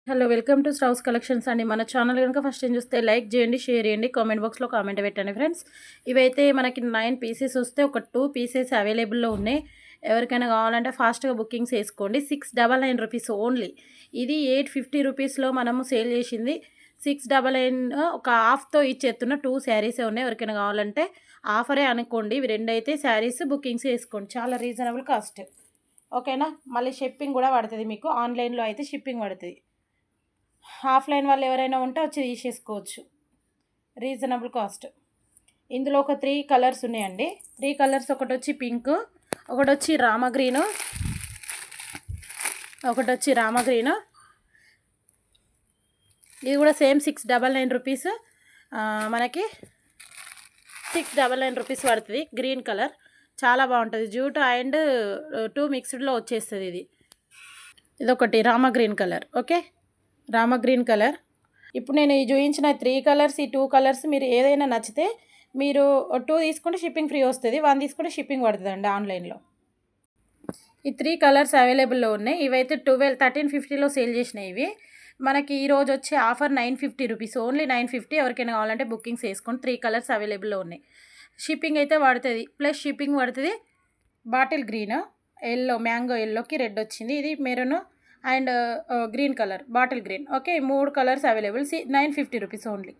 Hello welcome to స్ట్రౌస్ collections అండి. మన channel కనుక ఫస్ట్ టైం చూస్తే లైక్ చేయండి, షేర్ చేయండి, కామెంట్ బాక్స్లో కామెంట్ పెట్టండి ఫ్రెండ్స్. ఇవైతే మనకి 9 పీసెస్ వస్తే ఒక 2 పీసెస్ అవైలబుల్లో ఉన్నాయి. ఎవరికైనా కావాలంటే ఫాస్ట్గా బుకింగ్స్ వేసుకోండి. 699 రూపీస్ ఓన్లీ. ఇది 850 రూపీస్లో మనము సేల్ చేసింది. 699 ఒక హాఫ్తో ఇచ్చేస్తున్న 2 శారీసే ఉన్నాయి. ఎవరికైనా కావాలంటే ఆఫరే అనుకోండి. ఇవి రెండు అయితే శారీస్ బుకింగ్స్ వేసుకోండి. చాలా రీజనబుల్ కాస్ట్, ఓకేనా. మళ్ళీ షిప్పింగ్ కూడా పడుతుంది మీకు. ఆన్లైన్లో అయితే షిప్పింగ్ పడుతుంది. ఆఫ్లైన్ వాళ్ళు ఎవరైనా ఉంటే వచ్చి తీసేసుకోవచ్చు. Reasonable cost. ఇందులో ఒక 3 కలర్స్ ఉన్నాయండి. 3 కలర్స్, ఒకటి వచ్చి పింక్, ఒకటి వచ్చి రామగ్రీను, ఒకటి వచ్చి రామగ్రీను. ఇది కూడా సేమ్ 699 రూపీస్. మనకి 699 రూపీస్ పడుతుంది. గ్రీన్ కలర్ చాలా బాగుంటుంది. జూట్ అండ్ 2 మిక్స్డ్లో వచ్చేస్తుంది. ఇదొకటి రామగ్రీన్ కలర్. Okay, రామగ్రీన్ colour. ఇప్పుడు నేను ఈ చూపించిన 3 కలర్స్, ఈ 2 కలర్స్ మీరు ఏదైనా నచ్చితే మీరు 2 తీసుకుంటే షిప్పింగ్ ఫ్రీ వస్తుంది, 1 తీసుకుంటే షిప్పింగ్ పడుతుందండి ఆన్లైన్లో. ఈ 3 కలర్స్ అవైలబుల్లో ఉన్నాయి. ఇవైతే 1350లో సేల్ చేసినాయి. ఇవి మనకి ఈరోజు వచ్చే ఆఫర్ 950 రూపీస్, ఓన్లీ 950. ఎవరికైనా కావాలంటే బుకింగ్స్ వేసుకోండి. 3 కలర్స్ అవైలబుల్లో ఉన్నాయి. షిప్పింగ్ అయితే పడుతుంది, ప్లస్ షిప్పింగ్ పడుతుంది. బాటిల్ గ్రీన్, ఎల్లో, మ్యాంగో ఎల్లోకి రెడ్ వచ్చింది. ఇది maroon and green colour, bottle green. Okay, 3 colours available. 950 rupees only.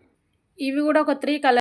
ఇవి కూడా ఒక 3 కలర్